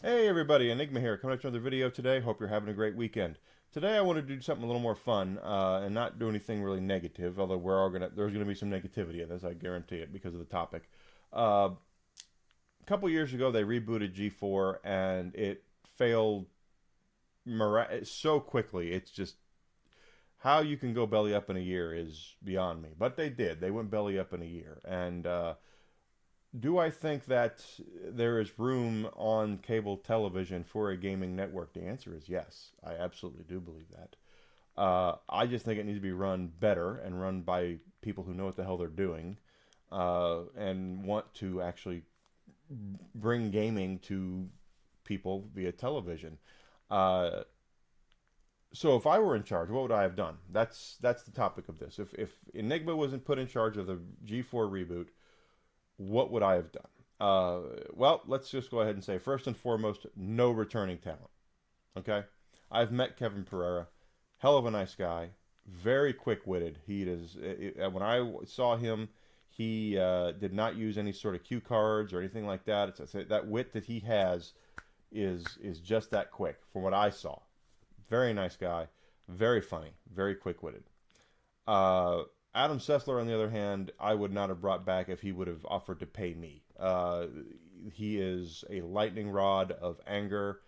Hey everybody, Enigma here, coming at you with another video today. Hope you're having a great weekend. Today I want to do something a little more fun and not do anything really negative, although there's gonna be some negativity in this, I guarantee it, because of the topic. A couple years ago they rebooted G4 and it failed so quickly. It's just how you can go belly up in a year is beyond me. But they did. They went belly up in a year, and do I think that there is room on cable television for a gaming network? The answer is yes. I absolutely do believe that. I just think it needs to be run better and run by people who know what the hell they're doing and want to actually bring gaming to people via television. Uh, so if I were in charge, what would I have done? That's the topic of this. If Enigma wasn't put in charge of the G4 reboot, what would I have done? Well, let's just go ahead and say first and foremost, no returning talent. Okay, I've met Kevin Pereira, hell of a nice guy, very quick-witted. He is. When I saw him, he did not use any sort of cue cards or anything like that. That wit that he has is just that quick. From what I saw, very nice guy, very funny, very quick-witted. Uh, Adam Sessler, on the other hand, I would not have brought back if he would have offered to pay me. He is a lightning rod of anger,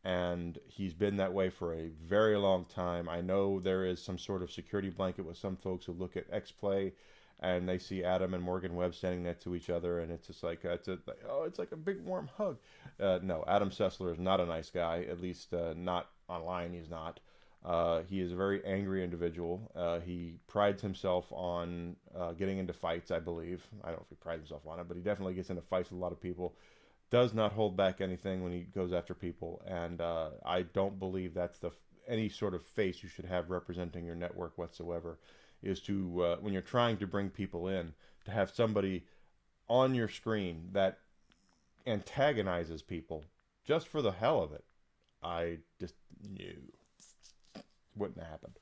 and he's been that way for a very long time. I know there is some sort of security blanket with some folks who look at X Play and they see Adam and Morgan Webb standing next to each other, and it's just like it's like a big warm hug. No, Adam Sessler is not a nice guy. At least not online. He's not. He is a very angry individual. He prides himself on getting into fights, I believe. I don't know if he prides himself on it, but he definitely gets into fights with a lot of people. Does not hold back anything when he goes after people, and I don't believe that's any sort of face you should have representing your network whatsoever. Is to when you're trying to bring people in, to have somebody on your screen that antagonizes people just for the hell of it. I just knew wouldn't have happened.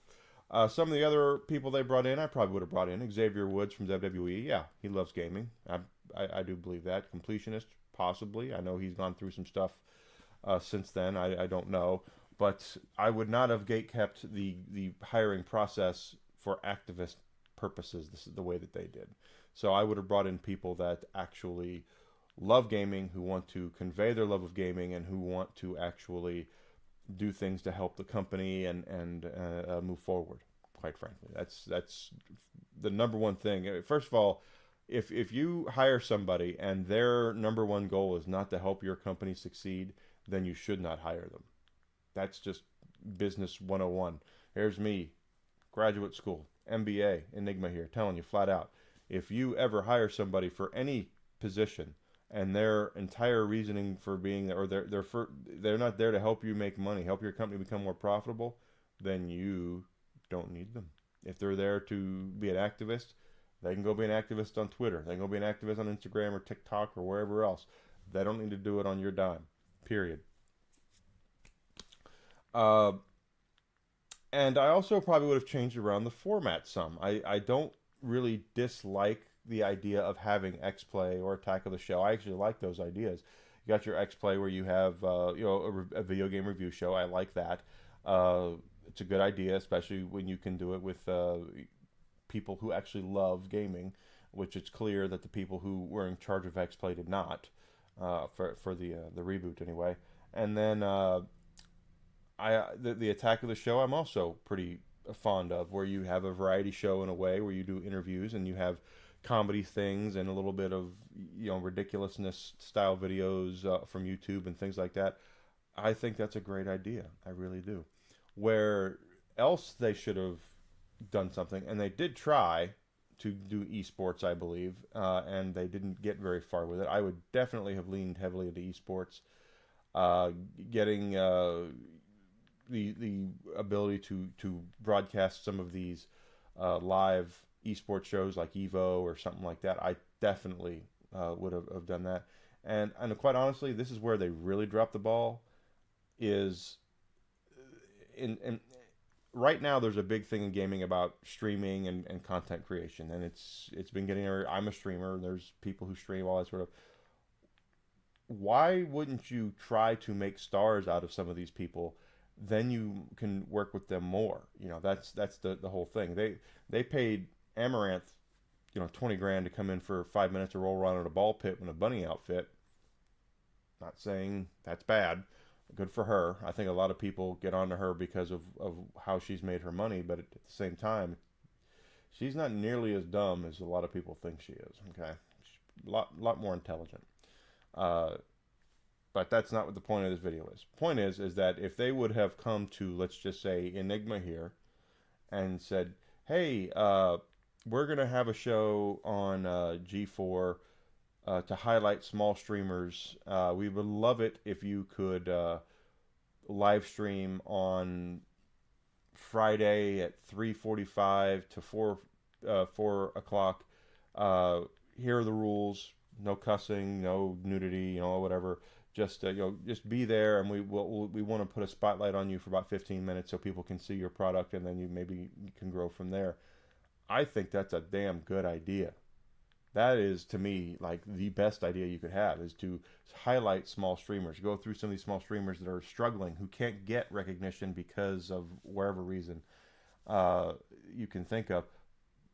Some of the other people they brought in, I probably would have brought in Xavier Woods from WWE. Yeah, he loves gaming. I do believe that. Completionist, possibly. I know he's gone through some stuff since then. I don't know. But I would not have gate kept the hiring process for activist purposes. This is the way that they did. So I would have brought in people that actually love gaming, who want to convey their love of gaming, and who want to actually do things to help the company and move forward. Quite frankly, that's the number one thing. First of all, if you hire somebody and their number one goal is not to help your company succeed, then you should not hire them. That's just business 101. Here's me, graduate school, MBA, Enigma here, telling you flat out. If you ever hire somebody for any position and their entire reasoning for being there, or they're not there to help you make money, help your company become more profitable, then you don't need them. If they're there to be an activist, they can go be an activist on Twitter. They can go be an activist on Instagram or TikTok or wherever else. They don't need to do it on your dime. Period. Uh, and I also probably would have changed around the format some. I don't really dislike the idea of having X Play or Attack of the Show. I actually like those ideas. You got your X Play where you have a video game review show. I like that. It's a good idea, especially when you can do it with people who actually love gaming, which it's clear that the people who were in charge of X Play did not for the reboot anyway. And then the Attack of the Show I'm also pretty fond of, where you have a variety show in a way where you do interviews and you have comedy things and a little bit of ridiculousness style videos from YouTube and things like that. I think that's a great idea. I really do. Where else they should have done something, and they did try to do esports, I believe, and they didn't get very far with it. I would definitely have leaned heavily into esports, getting the ability to broadcast some of these live esports shows like Evo or something like that. I definitely would have done that. And quite honestly, this is where they really dropped the ball. Is in right now there's a big thing in gaming about streaming and content creation, and it's been getting. I'm a streamer. There's people who stream all that sort of. why wouldn't you try to make stars out of some of these people? Then you can work with them more. That's the whole thing. They paid Amaranth, 20 grand to come in for 5 minutes to roll around in a ball pit in a bunny outfit. Not saying that's bad. Good for her. I think a lot of people get onto her because of how she's made her money, but at the same time, she's not nearly as dumb as a lot of people think she is. Okay, she's a lot more intelligent. Uh, but that's not what the point of this video is. Point is that if they would have come to, let's just say, Enygma here and said, hey, we're going to have a show on G4 to highlight small streamers. We would love it if you could live stream on Friday at 3:45 to 4 o'clock. Here are the rules: no cussing, no nudity, whatever. Just be there, and we want to put a spotlight on you for about 15 minutes so people can see your product, and then you can grow from there. I think that's a damn good idea. That is, to me, like the best idea you could have, is to highlight small streamers. Go through some of these small streamers that are struggling, who can't get recognition because of wherever reason you can think of.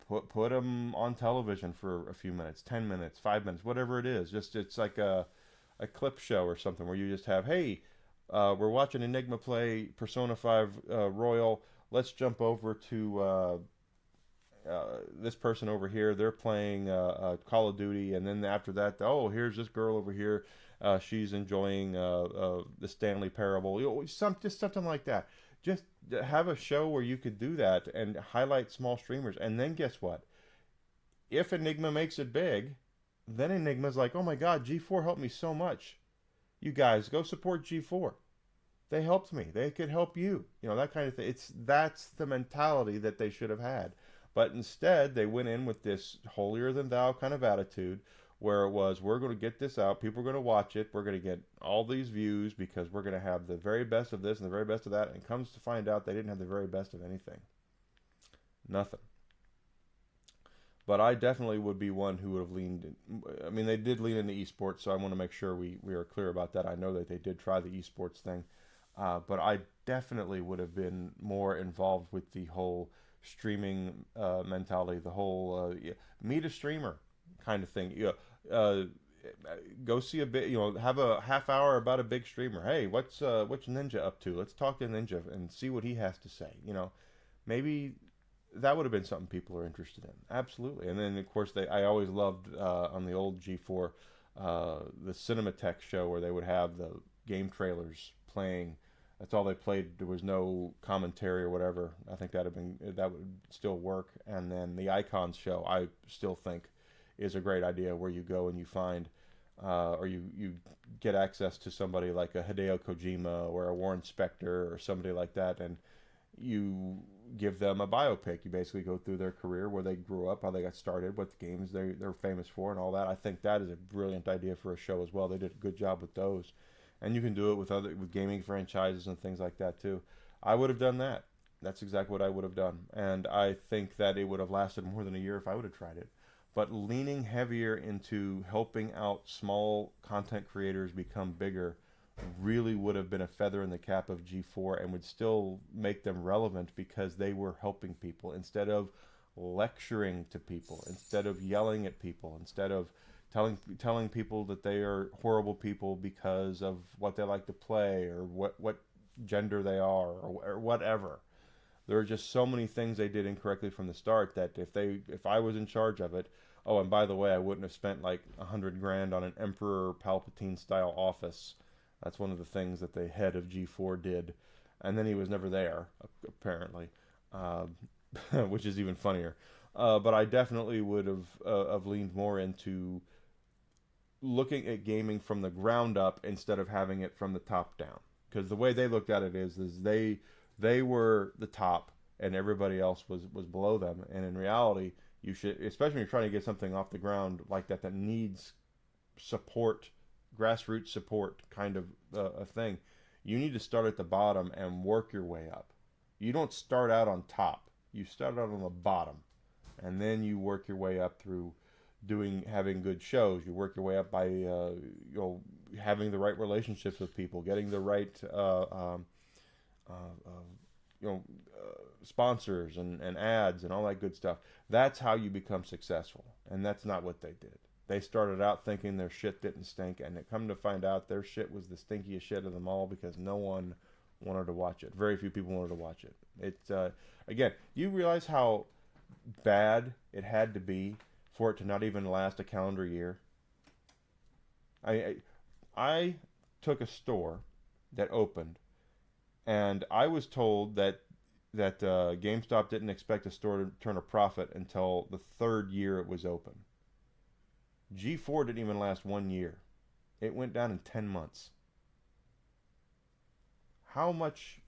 Put them on television for a few minutes, 10 minutes, 5 minutes, whatever it is. Just it's like a clip show or something where you just have, hey, we're watching Enygma play Persona 5 Royal. Let's jump over to this person over here. They're playing Call of Duty, and then after that, oh, here's this girl over here. She's enjoying the Stanley Parable. Just something like that. Just have a show where you could do that and highlight small streamers. And then guess what? If Enygma makes it big, then Enigma's like, oh my God, G4 helped me so much. You guys go support G4. They helped me. They could help you. That kind of thing. That's the mentality that they should have had. But instead, they went in with this holier than thou kind of attitude, where it was, we're going to get this out, people are going to watch it, we're going to get all these views because we're going to have the very best of this and the very best of that, and comes to find out they didn't have the very best of anything. Nothing. But I definitely would be one who would have leaned in. I mean, they did lean into esports, so I want to make sure we are clear about that. I know that they did try the esports thing, but I definitely would have been more involved with the whole streaming mentality, the whole meet a streamer kind of thing. Go see a bit. Have a half hour about a big streamer. Hey, what's Ninja up to? Let's talk to Ninja and see what he has to say. Maybe that would have been something people are interested in. Absolutely. And then of course I always loved on the old G4 the Cinematech show where they would have the game trailers playing. That's all they played. There was no commentary or whatever. I think that would still work. And then the Icons show, I still think, is a great idea, where you go and you find, or you get access to somebody like a Hideo Kojima or a Warren Spector or somebody like that, and you give them a biopic. You basically go through their career, where they grew up, how they got started, what games they're famous for, and all that. I think that is a brilliant idea for a show as well. They did a good job with those. And you can do it with gaming franchises and things like that too. I would have done that. That's exactly what I would have done. And I think that it would have lasted more than a year if I would have tried it. But leaning heavier into helping out small content creators become bigger really would have been a feather in the cap of G4, and would still make them relevant, because they were helping people instead of lecturing to people, instead of yelling at people, instead of telling people that they are horrible people because of what they like to play, or what gender they are, or whatever. There are just so many things they did incorrectly from the start, that if I was in charge of it, oh, and by the way, I wouldn't have spent like 100 grand on an Emperor Palpatine style office. That's one of the things that the head of G4 did, and then he was never there, apparently, which is even funnier. But I definitely would have leaned more into looking at gaming from the ground up instead of having it from the top down. Because the way they looked at it is they were the top and everybody else was below them. And in reality, you should, especially when you're trying to get something off the ground like that needs support, grassroots support kind of a thing, you need to start at the bottom and work your way up. You don't start out on top. You start out on the bottom, and then you work your way up through having good shows. You work your way up by having the right relationships with people, getting the right uh, uh, you know sponsors and ads and all that good stuff. That's how you become successful, and that's not what they did. They started out thinking their shit didn't stink, and they come to find out their shit was the stinkiest shit of them all because no one wanted to watch it. Very few people wanted to watch it. It's again, you realize how bad it had to be for it to not even last a calendar year. I I took a store that opened, and I was told that GameStop didn't expect a store to turn a profit until the third year it was open. G4 didn't even last 1 year. It went down in 10 months. How much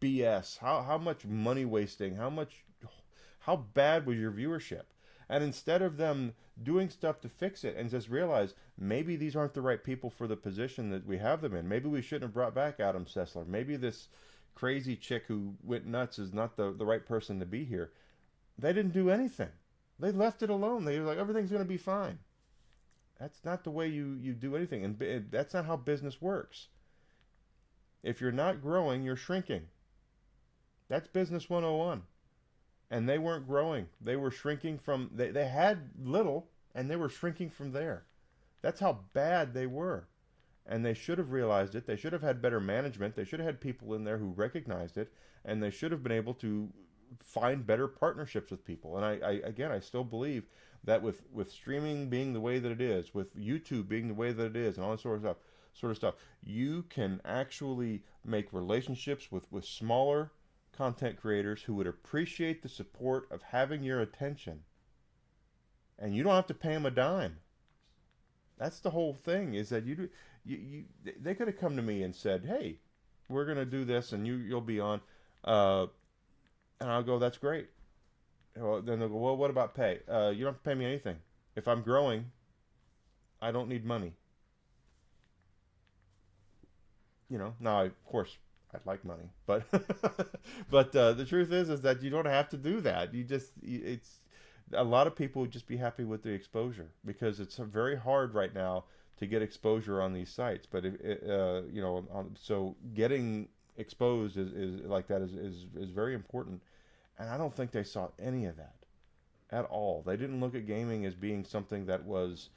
BS? How much money wasting? How bad was your viewership? And instead of them doing stuff to fix it and just realize maybe these aren't the right people for the position that we have them in. Maybe we shouldn't have brought back Adam Sessler. Maybe this crazy chick who went nuts is not the right person to be here. They didn't do anything. They left it alone. They were like, everything's going to be fine. That's not the way you do anything. And that's not how business works. If you're not growing, you're shrinking. That's business 101. And they weren't growing. They were shrinking from, they had little, and they were shrinking from there. That's how bad they were. And they should have realized it. They should have had better management. They should have had people in there who recognized it. And they should have been able to find better partnerships with people. And I still believe that with streaming being the way that it is, with YouTube being the way that it is, and all that sort of stuff, you can actually make relationships with smaller content creators who would appreciate the support of having your attention. And you don't have to pay them a dime. That's the whole thing, is that they could have come to me and said, hey, we're going to do this and you'll be on. And I'll go, that's great. Well, then they'll go, well, what about pay? You don't have to pay me anything. If I'm growing, I don't need money. Now, of course, I'd like money, but but the truth is that you don't have to do that. It's a lot of people would just be happy with the exposure because it's very hard right now to get exposure on these sites. But so getting exposed is like that is very important, and I don't think they saw any of that at all. They didn't look at gaming as being something that was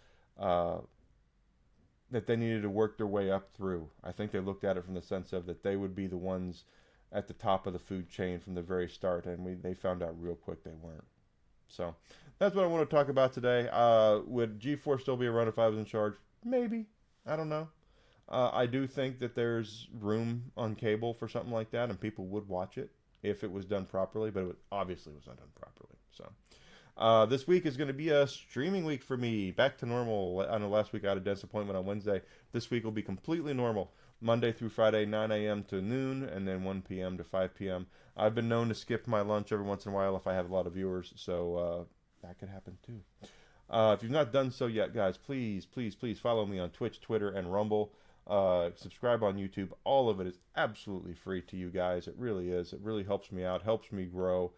that they needed to work their way up through. I think they looked at it from the sense of that they would be the ones at the top of the food chain from the very start, and they found out real quick they weren't. So that's what I want to talk about today. Would G4 still be around if I was in charge? Maybe. I don't know. I do think that there's room on cable for something like that, and people would watch it if it was done properly, but it obviously was not done properly. So this week is going to be a streaming week for me. Back to normal. I know last week I had a dentist appointment on Wednesday. This week will be completely normal. Monday through Friday, 9 a.m. to noon, and then 1 p.m. to 5 p.m. I've been known to skip my lunch every once in a while if I have a lot of viewers, so that could happen too. If you've not done so yet, guys, please follow me on Twitch, Twitter, and Rumble. Subscribe on YouTube. All of it is absolutely free to you guys. It really is. It really helps me out, helps me grow.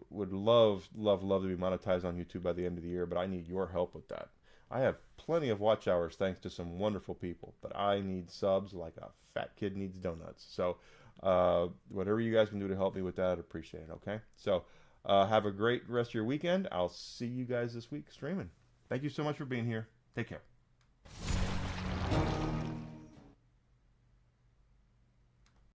Would love to be monetized on YouTube by the end of the year, but I need your help with that. I have plenty of watch hours thanks to some wonderful people, but I need subs like a fat kid needs donuts. So whatever you guys can do to help me with that, I'd appreciate it. Okay, so have a great rest of your weekend. I'll see you guys this week streaming. Thank you so much for being here. Take care.